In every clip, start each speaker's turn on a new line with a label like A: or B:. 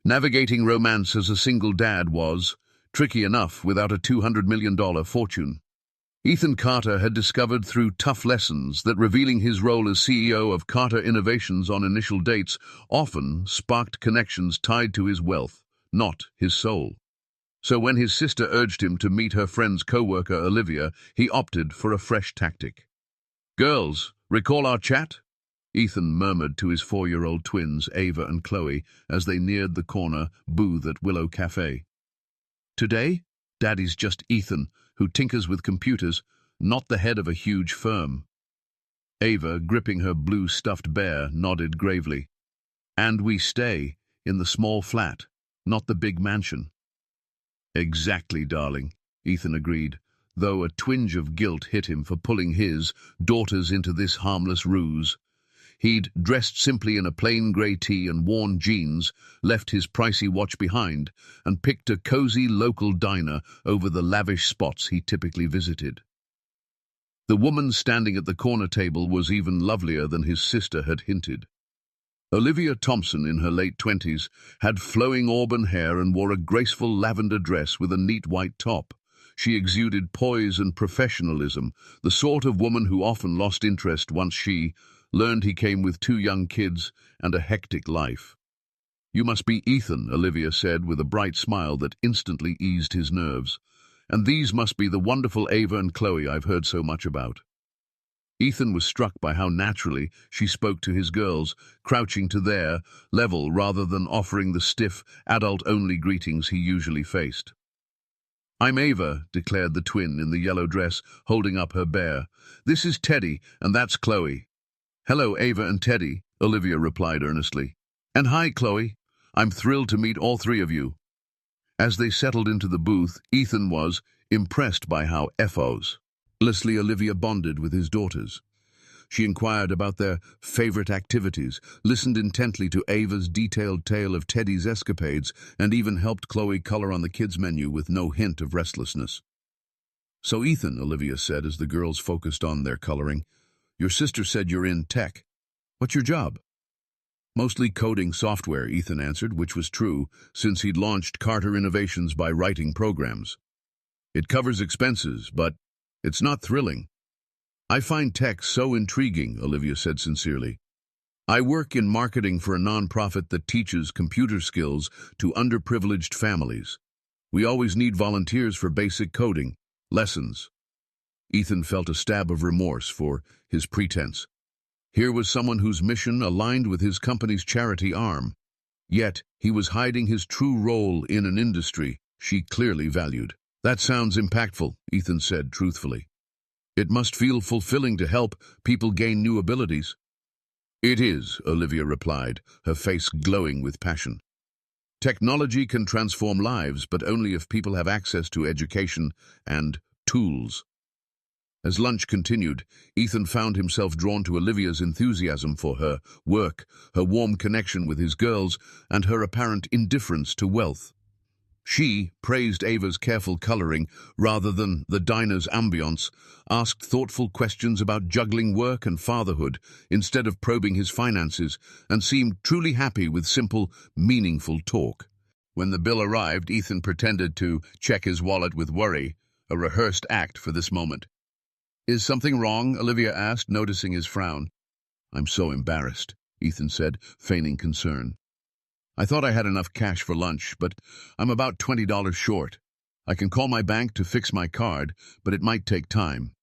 A: Navigating romance as a single dad was tricky enough without a $200 million fortune. Ethan Carter had discovered through tough lessons that revealing his role as CEO of Carter Innovations on initial dates often sparked connections tied to his wealth, not his soul. So when his sister urged him to meet her friend's co-worker Olivia, he opted for a fresh tactic. "Girls, recall our chat?" Ethan murmured to his 4-year-old twins, Ava and Chloe, as they neared the corner booth at Willow Cafe. "Today, Daddy's just Ethan, who tinkers with computers, not the head of a huge firm." Ava, gripping her blue stuffed bear, nodded gravely. "And we stay in the small flat, not the big mansion." "Exactly, darling," Ethan agreed, though a twinge of guilt hit him for pulling his daughters into this harmless ruse. He'd dressed simply in a plain grey tee and worn jeans, left his pricey watch behind, and picked a cozy local diner over the lavish spots he typically visited. The woman standing at the corner table was even lovelier than his sister had hinted. Olivia Thompson, in her late 20s, had flowing auburn hair and wore a graceful lavender dress with a neat white top. She exuded poise and professionalism, the sort of woman who often lost interest once she learned he came with 2 young kids and a hectic life. "You must be Ethan," Olivia said with a bright smile that instantly eased his nerves. "And these must be the wonderful Ava and Chloe I've heard so much about." Ethan was struck by how naturally she spoke to his girls, crouching to their level rather than offering the stiff, adult-only greetings he usually faced. "I'm Ava," declared the twin in the yellow dress, holding up her bear. "This is Teddy, and that's Chloe." "Hello, Ava and Teddy," Olivia replied earnestly. "And hi, Chloe. I'm thrilled to meet all 3 of you." As they settled into the booth, Ethan was impressed by how effortlessly Olivia bonded with his daughters. She inquired about their favorite activities, listened intently to Ava's detailed tale of Teddy's escapades, and even helped Chloe color on the kids' menu with no hint of restlessness. "So Ethan," Olivia said as the girls focused on their coloring, "your sister said you're in tech. What's your job?" "Mostly coding software," Ethan answered, which was true, since he'd launched Carter Innovations by writing programs. "It covers expenses, but it's not thrilling." "I find tech so intriguing," Olivia said sincerely. "I work in marketing for a nonprofit that teaches computer skills to underprivileged families. We always need volunteers for basic coding lessons." Ethan felt a stab of remorse for his pretense. Here was someone whose mission aligned with his company's charity arm. Yet he was hiding his true role in an industry she clearly valued. "That sounds impactful," Ethan said truthfully. "It must feel fulfilling to help people gain new abilities." "It is," Olivia replied, her face glowing with passion. "Technology can transform lives, but only if people have access to education and tools." As lunch continued, Ethan found himself drawn to Olivia's enthusiasm for her work, her warm connection with his girls, and her apparent indifference to wealth. She praised Ava's careful coloring rather than the diner's ambience, asked thoughtful questions about juggling work and fatherhood instead of probing his finances, and seemed truly happy with simple, meaningful talk. When the bill arrived, Ethan pretended to check his wallet with worry, a rehearsed act for this moment. "Is something wrong?" Olivia asked, noticing his frown. "I'm so embarrassed," Ethan said, feigning concern. "I thought I had enough cash for lunch, but I'm about $20 short. I can call my bank to fix my card, but it might take time."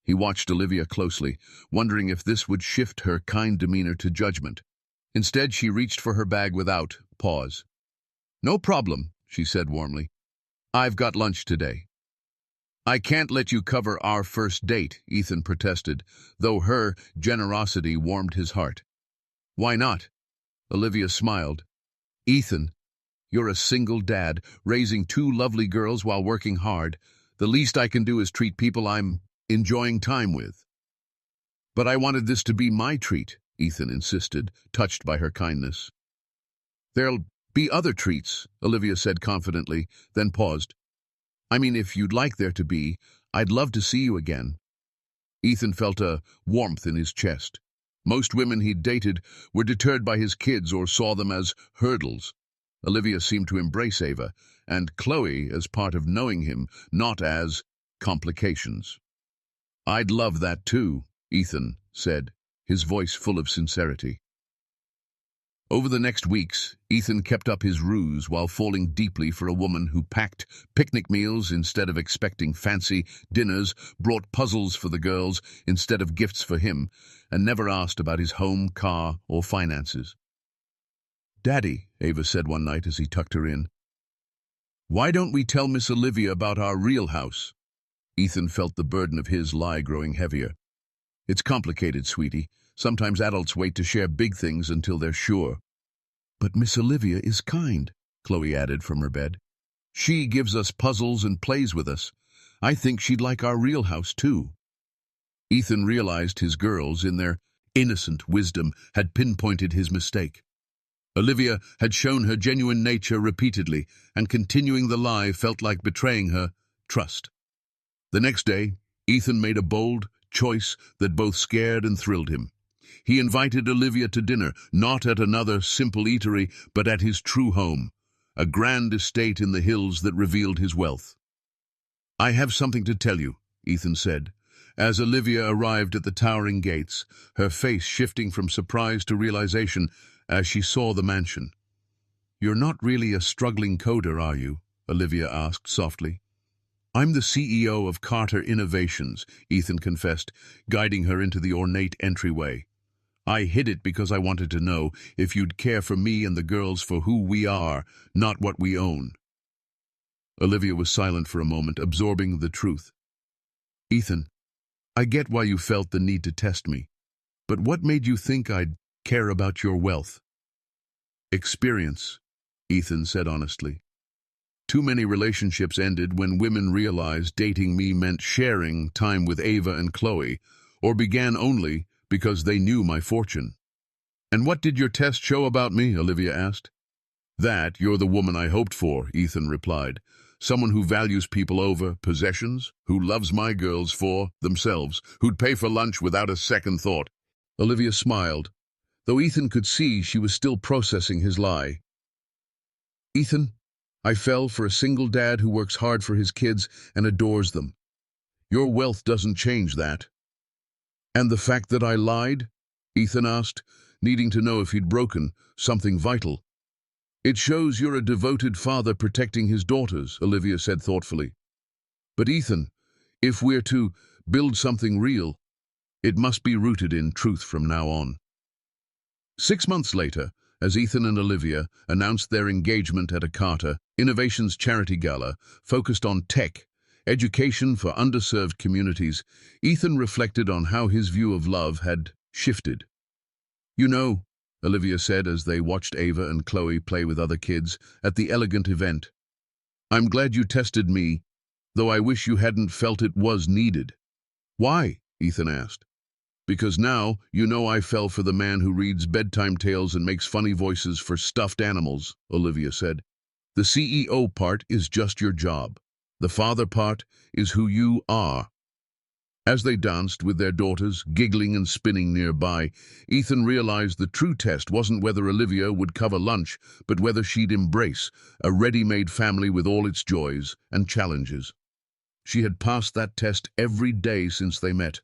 A: He watched Olivia closely, wondering if this would shift her kind demeanor to judgment. Instead, she reached for her bag without pause. "No problem," she said warmly. "I've got lunch today." "I can't let you cover our first date," Ethan protested, though her generosity warmed his heart. "Why not?" Olivia smiled. "Ethan, you're a single dad, raising 2 lovely girls while working hard. The least I can do is treat people I'm enjoying time with." "But I wanted this to be my treat," Ethan insisted, touched by her kindness. "There'll be other treats," Olivia said confidently, then paused. "I mean, if you'd like there to be, I'd love to see you again." Ethan felt a warmth in his chest. Most women he'd dated were deterred by his kids or saw them as hurdles. Olivia seemed to embrace Ava, and Chloe as part of knowing him, not as complications. "I'd love that too," Ethan said, his voice full of sincerity. Over the next weeks, Ethan kept up his ruse while falling deeply for a woman who packed picnic meals instead of expecting fancy dinners, brought puzzles for the girls instead of gifts for him, and never asked about his home, car, or finances. "Daddy," Ava said one night as he tucked her in, "why don't we tell Miss Olivia about our real house?" Ethan felt the burden of his lie growing heavier. "It's complicated, sweetie. Sometimes adults wait to share big things until they're sure." "But Miss Olivia is kind," Chloe added from her bed. "She gives us puzzles and plays with us. I think she'd like our real house too." Ethan realized his girls, in their innocent wisdom, had pinpointed his mistake. Olivia had shown her genuine nature repeatedly, and continuing the lie felt like betraying her trust. The next day, Ethan made a bold choice that both scared and thrilled him. He invited Olivia to dinner, not at another simple eatery, but at his true home, a grand estate in the hills that revealed his wealth. "I have something to tell you," Ethan said, as Olivia arrived at the towering gates, her face shifting from surprise to realization as she saw the mansion. "You're not really a struggling coder, are you?" Olivia asked softly. "I'm the CEO of Carter Innovations," Ethan confessed, guiding her into the ornate entryway. "I hid it because I wanted to know if you'd care for me and the girls for who we are, not what we own." Olivia was silent for a moment, absorbing the truth. "Ethan, I get why you felt the need to test me, but what made you think I'd care about your wealth?" "Experience," Ethan said honestly. "Too many relationships ended when women realized dating me meant sharing time with Ava and Chloe, or began only because they knew my fortune." "And what did your test show about me?" Olivia asked. "That you're the woman I hoped for," Ethan replied. "Someone who values people over possessions, who loves my girls for themselves, who'd pay for lunch without a second thought." Olivia smiled, though Ethan could see she was still processing his lie. "Ethan, I fell for a single dad who works hard for his kids and adores them. Your wealth doesn't change that." "And the fact that I lied?" Ethan asked, needing to know if he'd broken something vital. "It shows you're a devoted father protecting his daughters," Olivia said thoughtfully. "But Ethan, if we're to build something real, it must be rooted in truth from now on." 6 months later, as Ethan and Olivia announced their engagement at a Carter Innovations charity gala focused on tech, education for underserved communities, Ethan reflected on how his view of love had shifted. "You know," Olivia said as they watched Ava and Chloe play with other kids at the elegant event, "I'm glad you tested me, though I wish you hadn't felt it was needed." "Why?" Ethan asked. "Because now you know I fell for the man who reads bedtime tales and makes funny voices for stuffed animals," Olivia said. "The CEO part is just your job. The father part is who you are." As they danced with their daughters, giggling and spinning nearby, Ethan realized the true test wasn't whether Olivia would cover lunch, but whether she'd embrace a ready-made family with all its joys and challenges. She had passed that test every day since they met,